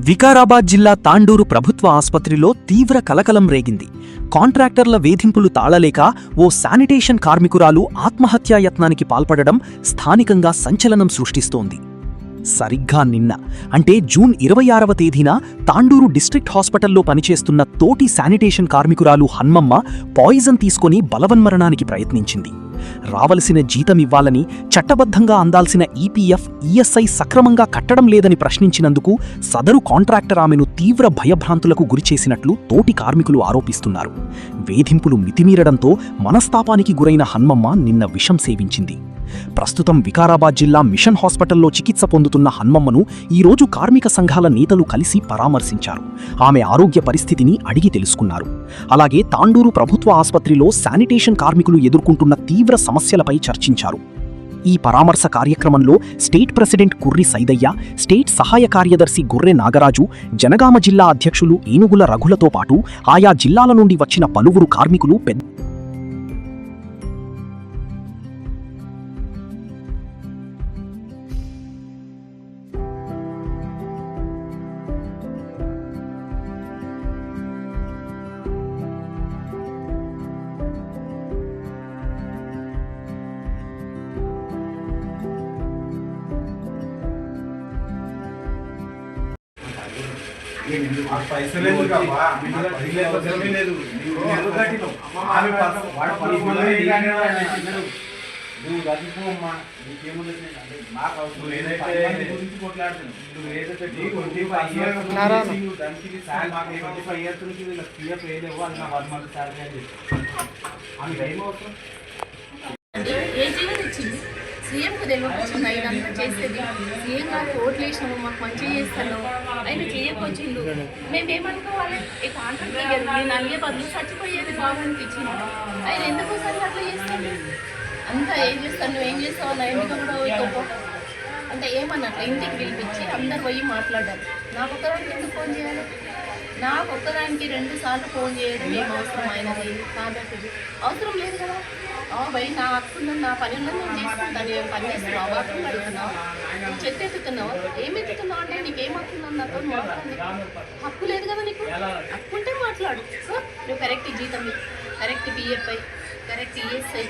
వికారాబాద్ జిల్లా తాండూరు ప్రభుత్వ ఆస్పత్రిలో తీవ్ర కలకలం రేగింది. కాంట్రాక్టర్ల వేధింపులు తాళలేక ఓ శానిటేషన్ కార్మికురాలు ఆత్మహత్యాయత్నానికి పాల్పడడం స్థానికంగా సంచలనం సృష్టిస్తోంది. సరిగ్గా నిన్న అంటే జూన్ 26వ తేదీన తాండూరు డిస్ట్రిక్ట్ హాస్పిటల్లో పనిచేస్తున్న తోటి శానిటేషన్ కార్మికురాలు హన్మమ్మ పాయిజన్ తీసుకుని బలవన్మరణానికి ప్రయత్నించింది. రావలసిన జీతమివ్వాలని, చట్టబద్ధంగా అందాల్సిన ఈపీఎఫ్, ఈఎస్ఐ సక్రమంగా కట్టడం లేదని ప్రశ్నించినందుకు సదరు కాంట్రాక్టర్ ఆమెను తీవ్ర భయభ్రాంతులకు గురిచేసినట్లు తోటి కార్మికులు ఆరోపిస్తున్నారు. వేధింపులు మితిమీరడంతో మనస్తాపానికి గురైన హన్మమ్మ నిన్న విషం సేవించింది. ప్రస్తుతం వికారాబాద్ జిల్లా మిషన్ హాస్పిటల్లో చికిత్స పొందుతున్న హన్మమ్మను ఈరోజు కార్మిక సంఘాల నేతలు కలిసి పరామర్శించారు. ఆమె ఆరోగ్య పరిస్థితిని అడిగి తెలుసుకున్నారు. అలాగే తాండూరు ప్రభుత్వ ఆస్పత్రిలో శానిటేషన్ కార్మికులు ఎదుర్కొంటున్న తీవ్ర సమస్యలపై చర్చించారు. ఈ పరామర్శ కార్యక్రమంలో state president curry Saidaiah, state సహాయ కార్యదర్శి గొర్రె నాగరాజు, జనగామ జిల్లా అధ్యక్షులు ఏనుగుల రఘులతో పాటు ఆయా జిల్లాల నుండి వచ్చిన పలువురు కార్మికులు సీఎంకు తెలియకొచ్చింది. ఇదంతా చేసేది సీఎం గారు ఓట్లు వేసినాము, మాకు మంచిగా చేస్తాను, ఆయన చేయకొచ్చిండు. మేమేమనుకోవాలి? ఈ కాంట్రాక్ట్ నేను అడిగే బదులు చచ్చిపోయేది బాగా అనిపించింది. ఆయన ఎందుకోసారి అట్లా చేస్తాను? అంతా ఏం చేస్తాను, నువ్వేం చేస్తావు అన్న ఎందుకు కూడా పోయిపోతావు అంటే ఏమన్నట్టు ఇంటికి పిలిపించి అందరు పోయి మాట్లాడారు. నాకు ఒక్కదానికి ఎందుకు ఫోన్ చేయాలి? నాకు ఒక్కదానికి 2 సార్లు ఫోన్ చేయడం ఏం అవసరం అయినది కాబట్టి అవసరం లేదు కదా. భయ్ నా హక్కుందని, నా పని ఉన్నది నేను చేసుకుంటాను. ఏం పని చేస్తున్నావు? బాత్రూమ్ అడుగుతున్నావు, చెత్త ఎత్తుతున్నావు, ఏం ఎత్తుతున్నావు అంటే నీకేం హక్కుందని నాతో మాట్లాడి హక్కు లేదు కదా. నీకు హక్కు ఉంటే మాట్లాడు. సో నువ్వు కరెక్ట్ జీతం, కరెక్ట్ పిఎఫ్ఐ, కరెక్ట్ ఈఎస్ఐ,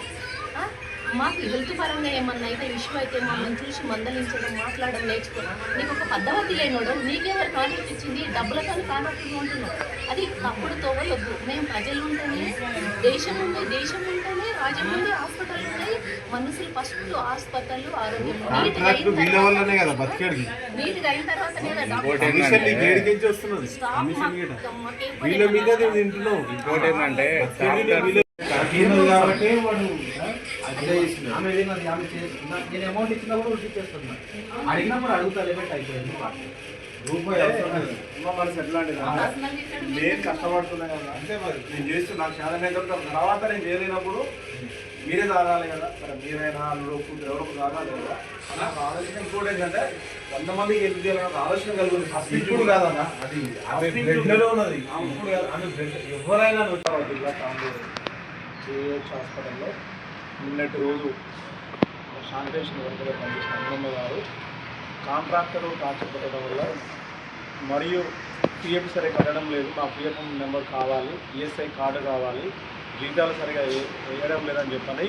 మాకు హెల్త్ పరంగా ఏమన్నా అయితే ఇష్యూ అయితే మమ్మల్ని చూసి మందలించడం, మాట్లాడడం నేర్చుకో. నీకు ఒక పద్ధతి లేనోడు నీకెవరు కాంట్రాక్ట్ ఇచ్చింది? డబ్బులతో కాంట్రాక్ట్ ఉంటున్నావు. అది తప్పుడు తోవలొద్దు. మేము ప్రజలు ఉంటేనే దేశం ఉంది, దేశం ఉంటేనే రాజ్యం ఉంది, హాస్పిటల్ ఉన్నాయి. మనుషులు ఫస్ట్ హాస్పిటల్ ఆరోగ్యం నీట్గా అయిన తర్వాతనే నేను అమౌంట్ ఇచ్చినా కూడా ఉడిచేస్తున్నా. అడిగినప్పుడు అడుగుతా లిమిట్ అయిపోయింది. రూపాయి మనసు ఎట్లాంటిది నేను కష్టపడుతున్నా కదా, అంతే మరి నేను చేస్తూ నాకు చాలా తర్వాత నేను చేయలేనప్పుడు మీరే తాగాలి కదా. సరే మీరైనా అల్లుడు ఎవరో తాగాలి కదా. నాకు ఆలోచన ఇంకోటి ఏంటంటే 100 మందికి ఎందుకు చేయాలని ఆలోచన కలుగుతుంది. ఫస్ట్ ఇప్పుడు కాదన్నా, అది ఆమె బ్లడ్లో ఉన్నది. ఇప్పుడు కాదు, ఆమె బ్లడ్ ఎవరైనా జిల్లా తాండూరు సిహెచ్ హాస్పిటల్లో నిన్నటి రోజు శానిటేషన్ వర్కర్గా పనిచేసిన హన్మమ్మ గారు కాంట్రాక్టర్ టార్చర్ పెట్టడం వల్ల మరియు పిఎఫ్ సరిగా కట్టడం లేదు, నా పిఎఫ్ నెంబర్ కావాలి, ఈఎస్ఐ కార్డు కావాలి, జీతాలు సరిగా వేయడం లేదని చెప్పని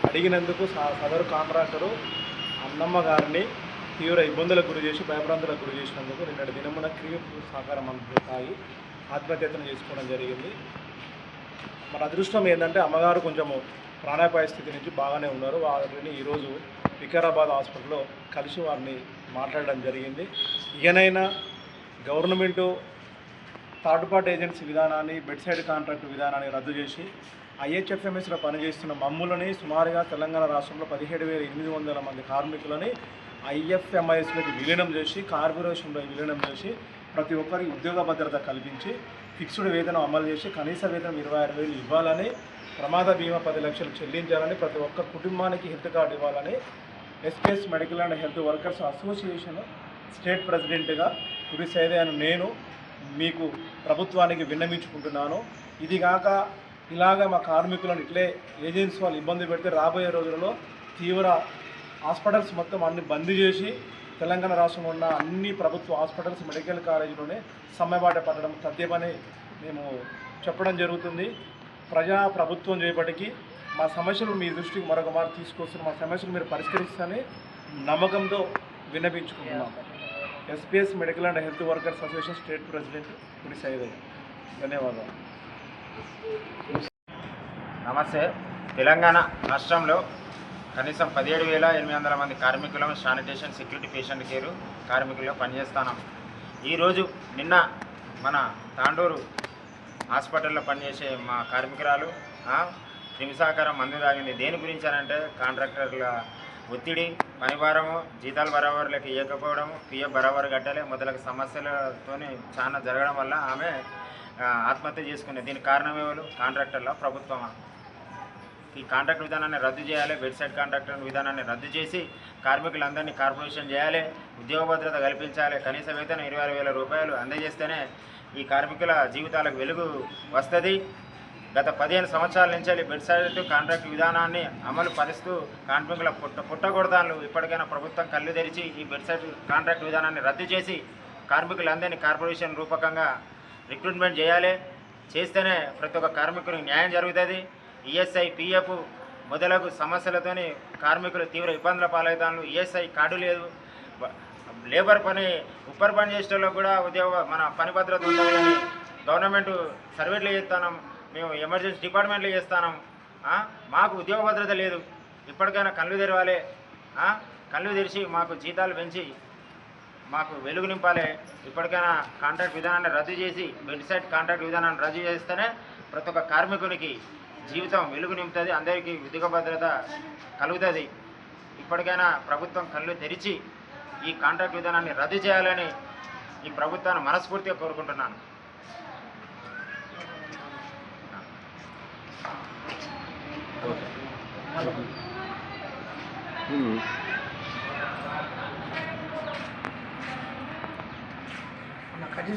అడిగినందుకు సదరు కాంట్రాక్టరు హన్మమ్మ గారిని తీవ్ర ఇబ్బందులకు గురి చేసి భయభ్రాంతులకు గురి చేసినందుకు నిన్నటి దినమున క్రియేట్ సహకారం తాగి ఆత్మహత్యను చేసుకోవడం జరిగింది. మన అదృష్టం ఏంటంటే అమ్మగారు కొంచెము ప్రాణాపాయ స్థితి నుంచి బాగానే ఉన్నారు. వారిని ఈరోజు వికారాబాద్ హాస్పిటల్లో కలిసి వారిని మాట్లాడడం జరిగింది. ఇకనైనా గవర్నమెంటు థర్డ్ పార్టీ ఏజెన్సీ విధానాన్ని, బెడ్ సైడ్ కాంట్రాక్ట్ విధానాన్ని రద్దు చేసి ఐహెచ్ఎఫ్ఎంఎస్లో పనిచేస్తున్న మమ్ములని సుమారుగా తెలంగాణ రాష్ట్రంలో 17,800 మంది కార్మికులని ఐఎఫ్ఎంఐఎస్లోకి విలీనం చేసి, కార్పొరేషన్లో విలీనం చేసి ప్రతి ఒక్కరికి ఉద్యోగ భద్రత కల్పించి ఫిక్స్డ్ వేతనం అమలు చేసి కనీస వేతనం 26,000 ఇవ్వాలని, ప్రమాద బీమా 10 లక్షలు చెల్లించాలని, ప్రతి ఒక్క కుటుంబానికి హెల్త్ కార్డు ఇవ్వాలని SPS medical and health workers association state ప్రెసిడెంట్గా కుర్రి సైదయ్య నేను మీకు ప్రభుత్వానికి విన్నవించుకుంటున్నాను. ఇది కాక ఇలాగ మా కార్మికులను ఇట్లే ఏజెన్సీ వాళ్ళు ఇబ్బంది పెడితే రాబోయే రోజులలో తీవ్ర హాస్పిటల్స్ మొత్తం అన్ని బంద్ చేసి తెలంగాణ రాష్ట్రంలో ఉన్న అన్ని ప్రభుత్వ హాస్పిటల్స్ మెడికల్ కాలేజీలోనే సమ్మెబాట పడడం తథ్యమని మేము చెప్పడం జరుగుతుంది. ప్రభుత్వం చేపటికి మా సమస్యలు మీ దృష్టికి మరొక మారు తీసుకొస్తున్న మా సమస్యలు మీరు పరిష్కరిస్తారని నమ్మకంతో విన్నపించుకుంటున్నాం. SPS medical and health workers association state president Gudi Saidaiah. ధన్యవాదాలు. నమస్తే. తెలంగాణ రాష్ట్రంలో కనీసం 17,800 మంది కార్మికులు శానిటేషన్, సెక్యూరిటీ, పేషెంట్ కేరు కార్మికులుగా పనిచేస్తున్నాం. ఈరోజు నిన్న మన తాండూరు హాస్పిటల్లో పనిచేసే మా కార్మికురాలు క్రిమిసాకారం మందు తాగింది. దేని గురించి అని అంటే కాంట్రాక్టర్ల ఒత్తిడి, పనిభారము, జీతాలు బరాబర్లకు ఇవ్వకపోవడము, పిఎఫ్ బరాబర్ కట్టాలి మొదలగు సమస్యలతో చాలా జరగడం వల్ల ఆమె ఆత్మహత్య చేసుకునేది. దీనికి కారణం ఎవరు? కాంట్రాక్టర్ల, ప్రభుత్వమా? ఈ కాంట్రాక్ట్ విధానాన్ని రద్దు చేయాలి. బెడ్ సైడ్ కాంట్రాక్టర్ విధానాన్ని రద్దు చేసి కార్మికులందరినీ కార్పొరేషన్ చేయాలి, ఉద్యోగ భద్రత కల్పించాలి. కనీస వేతనం 26,000 రూపాయలు అందజేస్తేనే ఈ కార్మికుల జీవితాలకు వెలుగు వస్తుంది. గత 15 సంవత్సరాల నుంచి బెడ్ సైడ్ కాంట్రాక్ట్ విధానాన్ని అమలు పరుస్తూ కార్మికుల పుట్టగొడతాను. ఇప్పటికైనా ప్రభుత్వం కళ్ళు తెరిచి ఈ బెడ్ సైడ్ కాంట్రాక్ట్ విధానాన్ని రద్దు చేసి కార్మికులందరినీ కార్పొరేషన్ రూపకంగా రిక్రూట్మెంట్ చేయాలి. చేస్తేనే ప్రతి ఒక్క కార్మికునికి న్యాయం జరుగుతుంది. ఈఎస్ఐ, పిఎఫ్ మొదలగు సమస్యలతోని కార్మికులు తీవ్ర ఇబ్బందుల పాలవుతాను. ఈఎస్ఐ కార్డు లేదు. లేబర్ పని ఉప్పర్ పని చేసేటోళ్ళకు కూడా మన పని భద్రత ఉంటుంది కానీ గవర్నమెంట్ సర్వీట్లు చేస్తాం, మేము ఎమర్జెన్సీ డిపార్ట్మెంట్లు చేస్తాం, మాకు ఉద్యోగ భద్రత లేదు. ఇప్పటికైనా కళ్ళు తెరవాలి. కళ్ళు తెరిచి మాకు జీతాలు పెంచి మాకు వెలుగు నింపాలి. ఇప్పటికైనా కాంట్రాక్ట్ విధానాన్ని రద్దు చేసి బెడ్ సైడ్ కాంట్రాక్ట్ విధానాన్ని రద్దు చేస్తేనే ప్రతి ఒక్క కార్మికునికి జీవితం వెలుగు నింపుతుంది, అందరికీ ఉద్యోగ భద్రత కలుగుతుంది. ఇప్పటికైనా ప్రభుత్వం కళ్ళు తెరిచి ఈ కాంట్రాక్ట్ విధానాన్ని రద్దు చేయాలని ఈ ప్రభుత్వాన్ని మనస్ఫూర్తిగా కోరుకుంటున్నాను. కట్